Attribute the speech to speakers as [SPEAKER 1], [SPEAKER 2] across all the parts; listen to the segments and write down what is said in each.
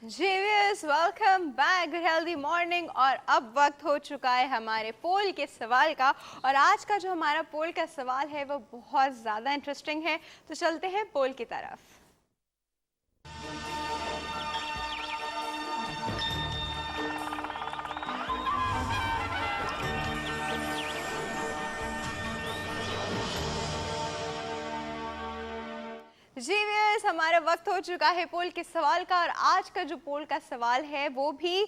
[SPEAKER 1] जीवियर्स welcome back healthy morning. और अब वक्त हो चुका है हमारे पोल के सवाल का। और आज का जो हमारा पोल का सवाल है वो बहुत ज़्यादा इंटरेस्टिंग है, तो चलते हैं पोल की तरफ। जी व्यूअर्स, हमारा वक्त हो चुका है पोल के सवाल का। और आज का जो पोल का सवाल है वो भी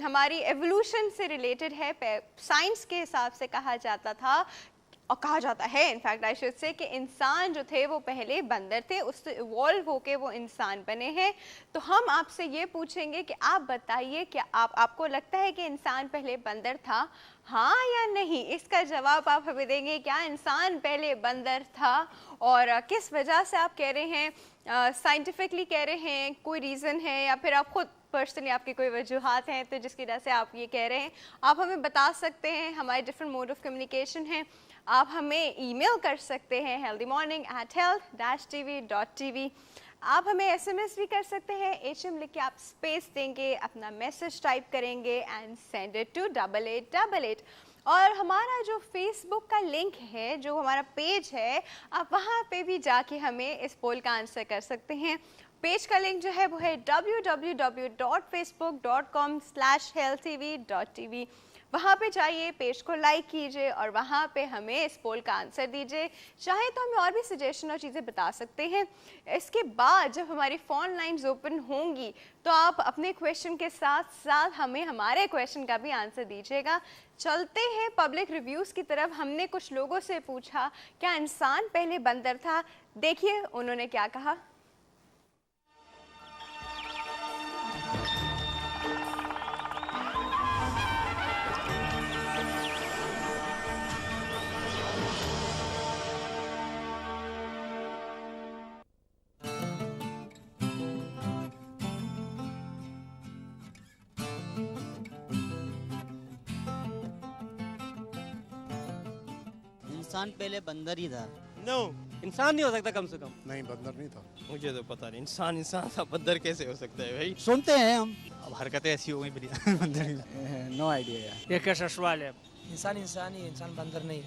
[SPEAKER 1] हमारी एवोल्यूशन से रिलेटेड है। साइंस के हिसाब से कहा जाता था और कहा जाता है इनफैक्ट आई शुड से कि इंसान जो थे वो पहले बंदर थे, उससे इवॉल्व होके वो इंसान बने हैं। तो हम आपसे ये पूछेंगे कि आप बताइए क्या आपको लगता है कि इंसान पहले बंदर था, हाँ या नहीं? इसका जवाब आप हमें देंगे। क्या इंसान पहले बंदर था और किस वजह से आप कह रहे हैं? साइंटिफिकली कह रहे हैं, कोई रीज़न है, या फिर आप खुद पर्सनली आपकी कोई वजूहात हैं तो जिसकी वजह से आप ये कह रहे हैं? आप हमें बता सकते हैं। हमारे डिफरेंट मोड ऑफ कम्युनिकेशन हैं। आप हमें ईमेल कर सकते हैं healthymorning@health-tv.tv। आप हमें SMS भी कर सकते हैं। HM लिख के आप स्पेस देंगे, अपना मैसेज टाइप करेंगे एंड सेंड इट टू 8888। और हमारा जो फेसबुक का लिंक है, जो हमारा पेज है, आप वहाँ पे भी जाके हमें इस पोल का आंसर कर सकते हैं। पेज का लिंक जो है वो है www.facebook.com/healthtv.tv। वहाँ पे जाइए, पेज को लाइक कीजिए और वहाँ पे हमें इस पोल का आंसर दीजिए। चाहे तो हमें और भी सजेशन और चीज़ें बता सकते हैं। इसके बाद जब हमारी फ़ोन लाइन्स ओपन होंगी तो आप अपने क्वेश्चन के साथ साथ हमें हमारे क्वेश्चन का भी आंसर दीजिएगा। चलते हैं पब्लिक रिव्यूज़ की तरफ। हमने कुछ लोगों से पूछा क्या इंसान पहले बंदर था। देखिए उन्होंने क्या कहा।
[SPEAKER 2] इंसान पहले बंदर ही था।
[SPEAKER 3] नो, इंसान नहीं हो सकता कम से कम।
[SPEAKER 4] नहीं, बंदर नहीं था।
[SPEAKER 3] मुझे तो पता नहीं, इंसान इंसान था, बंदर कैसे हो सकता है भाई?
[SPEAKER 2] सुनते हैं हम।
[SPEAKER 3] अब हरकतें ऐसी हो गई बंदर ही।
[SPEAKER 2] नो आइडिया यार।
[SPEAKER 5] ये कैसा सवाल है? इंसान इंसान ही, इंसान बंदर नहीं।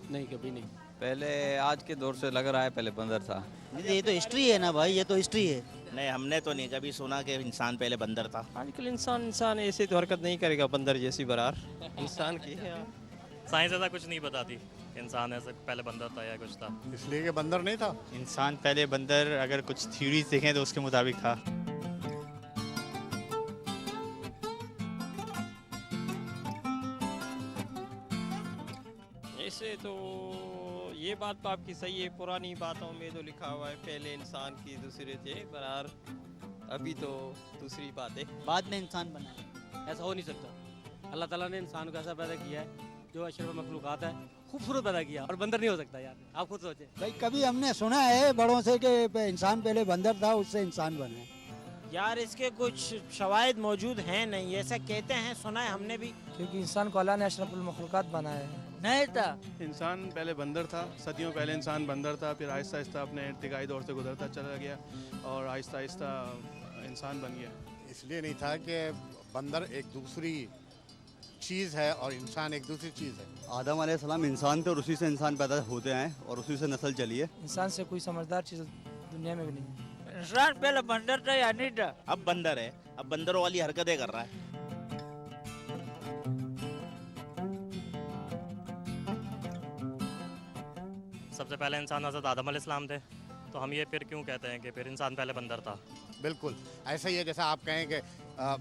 [SPEAKER 3] नहीं, कभी नहीं।
[SPEAKER 6] पहले आज के दौर से लग रहा है पहले बंदर था।
[SPEAKER 2] ये तो हिस्ट्री है ना भाई, ये तो हिस्ट्री है।
[SPEAKER 7] नहीं, हमने तो नहीं कभी सुना कि इंसान पहले बंदर था।
[SPEAKER 3] आजकल इंसान इंसान ऐसे तो हरकत नहीं करेगा बंदर जैसी बरार इंसान की है।
[SPEAKER 8] साइंस ऐसा कुछ नहीं बताती इंसान ऐसा पहले बंदर था या कुछ था।
[SPEAKER 4] इसलिए कि बंदर नहीं था।
[SPEAKER 9] इंसान पहले बंदर अगर कुछ थ्योरीज देखें तो उसके मुताबिक था।
[SPEAKER 3] ऐसे तो ये बात तो आपकी सही है। पुरानी बातों में तो लिखा हुआ है पहले इंसान की दूसरे थे बरार, अभी तो दूसरी बात है।
[SPEAKER 2] बाद में इंसान बना है।
[SPEAKER 5] ऐसा हो नहीं सकता। अल्लाह ताला ने इंसान को ऐसा पैदा किया है जो अशरफ मखलूक़ात है, खूबसूरत पैदा किया, और बंदर नहीं हो सकता यार। आप खुद सोचें
[SPEAKER 10] भाई, कभी हमने सुना है बड़ों से कि इंसान पहले बंदर था, उससे इंसान बना।
[SPEAKER 11] यार इसके कुछ शवाहिद मौजूद हैं नहीं, ऐसा कहते हैं, सुना है हमने भी।
[SPEAKER 5] क्योंकि इंसान को अल्लाह ने अशरफुल मखलूक़ात बनाया है।
[SPEAKER 2] नहीं था।
[SPEAKER 12] इंसान पहले बंदर था, सदियों पहले इंसान बंदर था, फिर आहिस्ता आहिस्ता अपने इर्तिकाई दौर से गुजरता चला गया और आहिस्ता आहिस्ता इंसान बन गया।
[SPEAKER 4] इसलिए नहीं था कि बंदर एक दूसरी चीज़ है और इंसान एक दूसरी चीज़ है।
[SPEAKER 13] आदम अलैहिस्सलाम इंसान थे और उसी से इंसान पैदा होते हैं और उसी से नस्ल चली है।
[SPEAKER 5] इंसान से कोई समझदार चीज़ दुनिया में भी नहीं।
[SPEAKER 11] इंसान पहले बंदर था या नहीं था? अब बंदर है, अब बंदरों वाली हरकतें कर रहा है।
[SPEAKER 8] सबसे पहले इंसान हज़रत आदम अलैहिस्सलाम थे, तो हम ये फिर क्यों कहते हैं कि फिर इंसान पहले बंदर था?
[SPEAKER 4] बिल्कुल ऐसा ही है जैसा आप कहें कि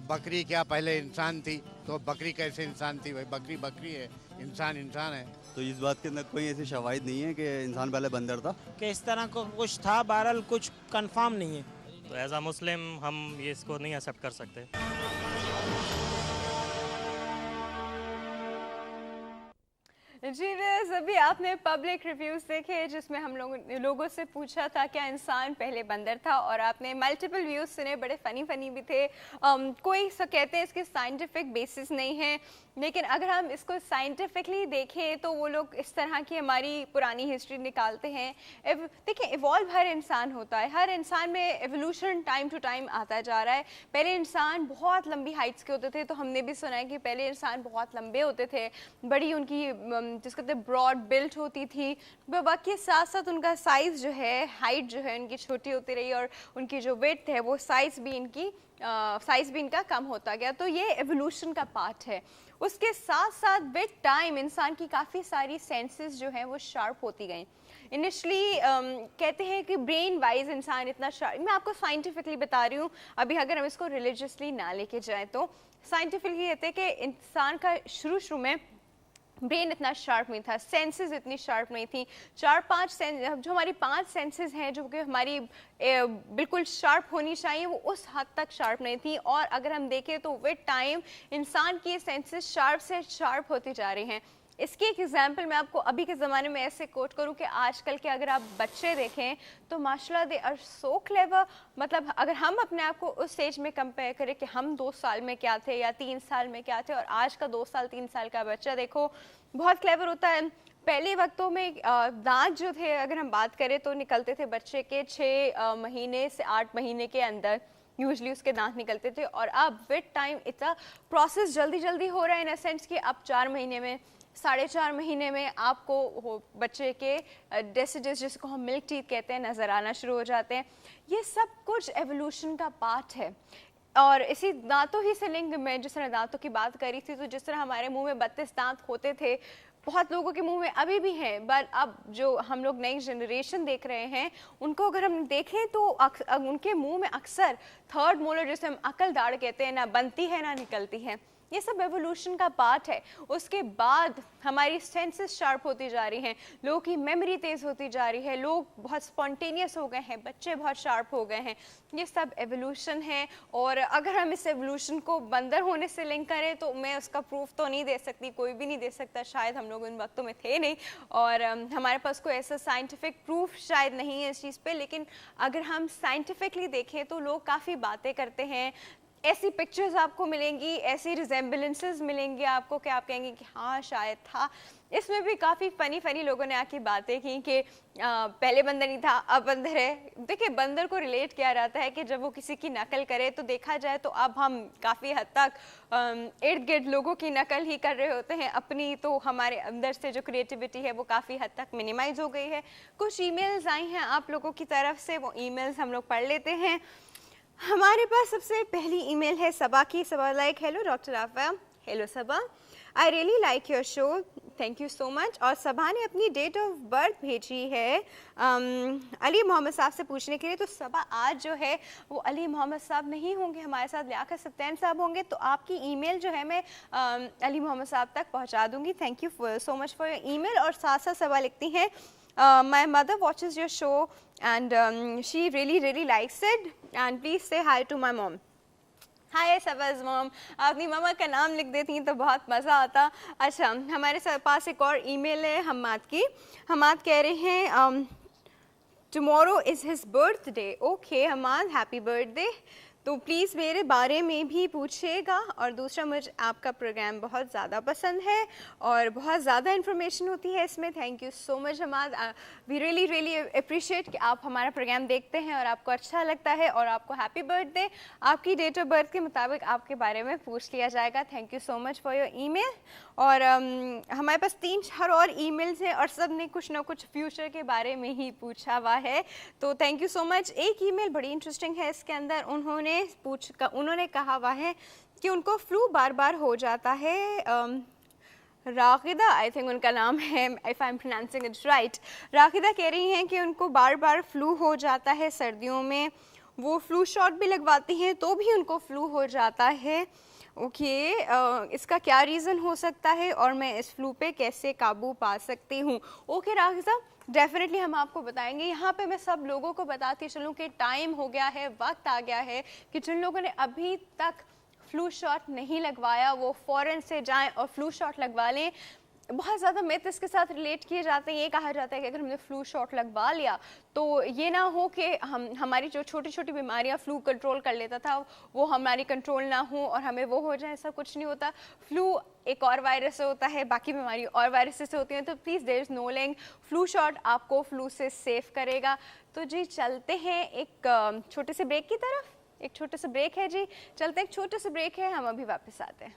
[SPEAKER 4] बकरी क्या पहले इंसान थी, तो बकरी कैसे इंसान थी? भाई बकरी बकरी है, इंसान इंसान है।
[SPEAKER 13] तो इस बात के अंदर कोई ऐसी शवाहिद नहीं है कि इंसान पहले बंदर था।
[SPEAKER 11] कि इस तरह को कुछ था, बहरहाल कुछ कंफर्म नहीं है।
[SPEAKER 8] तो एज अ मुस्लिम हम ये इसको नहीं एक्सेप्ट कर सकते।
[SPEAKER 1] जी व्यूअर्स, अभी आपने पब्लिक रिव्यूज देखे जिसमें हम लोगों से पूछा था क्या इंसान पहले बंदर था, और आपने मल्टीपल व्यूज सुने, बड़े फनी भी थे। कोई कहते हैं इसके साइंटिफिक बेसिस नहीं है, लेकिन अगर हम इसको साइंटिफिकली देखें तो वो लोग इस तरह की हमारी पुरानी हिस्ट्री निकालते हैं। देखिए, इवॉल्व हर इंसान होता है, हर इंसान में एवोल्यूशन टाइम टू टाइम आता जा रहा है। पहले इंसान बहुत लंबी हाइट्स के होते थे, तो हमने भी सुना है कि पहले इंसान बहुत लंबे होते थे, बड़ी उनकी जिसको कहते हैं ब्रॉड बिल्ट होती थी। वक्त के साथ साथ उनका साइज़ जो है, हाइट जो है उनकी छोटी होती रही, और उनकी जो विड्थ है वो साइज़ भी इनका कम होता गया। तो ये एवोल्यूशन का पार्ट है। उसके साथ साथ विद टाइम इंसान की काफ़ी सारी सेंसेस जो हैं वो शार्प होती गई। इनिशली कहते हैं कि ब्रेन वाइज इंसान इतना शार्प, मैं आपको साइंटिफिकली बता रही हूँ, अभी अगर हम इसको रिलीजियसली ना लेके जाएं तो साइंटिफिकली कहते हैं कि इंसान का शुरू में ब्रेन इतना शार्प नहीं था, सेंसेस इतनी शार्प नहीं थी। 4-5 सेंस जो हमारी 5 सेंसेस हैं जो कि हमारी बिल्कुल शार्प होनी चाहिए, वो उस हद तक शार्प नहीं थी। और अगर हम देखें तो विद टाइम इंसान की सेंसेस शार्प से शार्प होती जा रही हैं। इसकी एक एग्जांपल मैं आपको अभी के ज़माने में ऐसे कोट करूं कि आजकल के अगर आप बच्चे देखें तो माशाल्लाह दे आर सो क्लेवर। मतलब अगर हम अपने आप को उस स्टेज में कंपेयर करें कि हम 2 साल में क्या थे या 3 साल में क्या थे, और आज का 2 साल 3 साल का बच्चा देखो, बहुत क्लेवर होता है। पहले वक्तों में दांत जो थे अगर हम बात करें तो निकलते थे बच्चे के 6 महीने से 8 महीने के अंदर यूजली उसके दांत निकलते थे, और अब विद टाइम इतना प्रोसेस जल्दी हो रहा है इन अ सेंस कि अब 4 महीने में 4.5 महीने में आपको बच्चे के डेसिडस जिसको हम मिल्क टीथ कहते हैं नज़र आना शुरू हो जाते हैं। ये सब कुछ एवोल्यूशन का पार्ट है। और इसी दांतों ही से लिंक में जिस तरह दांतों की बात करी थी, तो जिस तरह हमारे मुंह में 32 दांत होते थे, बहुत लोगों के मुंह में अभी भी हैं, बट अब जो हम लोग नई जनरेशन देख रहे हैं उनको अगर हम देखें तो उनके मुंह में अक्सर 3rd मोलर जिसे हम अकल दाढ़ कहते हैं ना बनती है ना निकलती है। ये सब एवोल्यूशन का पार्ट है। उसके बाद हमारी सेंसेस शार्प होती जा रही हैं, लोगों की मेमोरी तेज़ होती जा रही है, लोग बहुत स्पॉन्टेनियस हो गए हैं, बच्चे बहुत शार्प हो गए हैं। ये सब एवोल्यूशन है। और अगर हम इस एवोल्यूशन को बंदर होने से लिंक करें तो मैं उसका प्रूफ तो नहीं दे सकती, कोई भी नहीं दे सकता, शायद हम लोग उन वक्तों में थे नहीं और हमारे पास कोई ऐसा साइंटिफिक प्रूफ शायद नहीं है इस चीज़ पे। लेकिन अगर हम साइंटिफिकली देखें तो लोग काफ़ी बातें करते हैं, ऐसी पिक्चर्स आपको मिलेंगी, ऐसी रिजेम्बलेंसेस मिलेंगी आपको कि आप कहेंगे कि हाँ शायद था। इसमें भी काफ़ी फ़नी लोगों ने आके बातें की कि पहले बंदर नहीं था अब बंदर है। देखिए, बंदर को रिलेट किया जाता है कि जब वो किसी की नकल करे, तो देखा जाए तो अब हम काफ़ी हद तक इर्द गिर्द लोगों की नकल ही कर रहे होते हैं अपनी, तो हमारे अंदर से जो क्रिएटिविटी है वो काफ़ी हद तक मिनिमाइज हो गई है। कुछ ईमेल्स आई हैं आप लोगों की तरफ से, वो ईमेल्स हम लोग पढ़ लेते हैं। हमारे पास सबसे पहली ईमेल है सबा की। Saba like, hello doctor Afa. Hello Saba, I really like your show, thank you so much. और सबा ने अपनी डेट ऑफ बर्थ भेजी है अली मोहम्मद साहब से पूछने के लिए। तो सबा आज जो है वो अली मोहम्मद साहब नहीं होंगे हमारे साथ, लियाकत सत्तैन साहब होंगे। तो आपकी ईमेल जो है मैं अली मोहम्मद साहब तक पहुंचा दूंगी। Thank you so much for your email. और साथ साथ सबा लिखती हैं, my mother watches your show and she really likes it and please say hi to my mom. Hi सबज़ मॉम, अपनी मम्मा का नाम लिख देती तो बहुत मज़ा आता। अच्छा, हमारे पास एक और ईमेल है हम्माद की। हम्माद कह रहे हैं tomorrow is his birthday. Okay Hammad, happy birthday. तो प्लीज़ मेरे बारे में भी पूछिएगा। और दूसरा, मुझे आपका प्रोग्राम बहुत ज़्यादा पसंद है और बहुत ज़्यादा इन्फॉर्मेशन होती है इसमें। Thank you so much Hammad, we really appreciate कि आप हमारा प्रोग्राम देखते हैं और आपको अच्छा लगता है। और आपको हैप्पी बर्थडे। आपकी डेट ऑफ बर्थ के मुताबिक आपके बारे में पूछ लिया जाएगा। Thank you so much for your email. और हमारे पास 3-4 और ईमेल्स हैं और सब ने कुछ ना कुछ फ्यूचर के बारे में ही पूछा हुआ है, तो थैंक यू सो मच। एक ईमेल बड़ी इंटरेस्टिंग है, इसके अंदर उन्होंने कहा हुआ है कि उनको फ्लू बार बार हो जाता है। रागिदा, आई थिंक उनका नाम है, if I am pronouncing it right. Ragida कह रही हैं कि उनको बार बार फ्लू हो जाता है सर्दियों में, वो फ्लू शॉट भी लगवाती हैं तो भी उनको फ्लू हो जाता है। ओके, इसका क्या रीज़न हो सकता है और मैं इस फ्लू पे कैसे काबू पा सकती हूँ? ओके रागिदा, डेफिनेटली हम आपको बताएंगे। यहाँ पे मैं सब लोगों को बताती चलूँ कि टाइम हो गया है, वक्त आ गया है कि जिन लोगों ने अभी तक फ्लू शॉट नहीं लगवाया वो फ़ौरन से जाएं और फ्लू शॉट लगवा लें। बहुत ज़्यादा मिथ इसके साथ रिलेट किए जाते हैं। ये कहा जाता है कि अगर हमने फ्लू शॉट लगवा लिया तो ये ना हो कि हमारी जो छोटी छोटी बीमारियां फ्लू कंट्रोल कर लेता था वो हमारी कंट्रोल ना हो और हमें वो हो जाए। ऐसा कुछ नहीं होता। फ्लू एक और वायरस से होता है, बाकी बीमारी और वायरस से होती हैं। तो please there is no link. Flu shot आपको फ्लू से सेफ करेगा। तो जी चलते हैं एक छोटे से ब्रेक की तरफ। एक छोटे से ब्रेक है जी, चलते हैं, एक छोटे से ब्रेक है, हम अभी वापस आते हैं।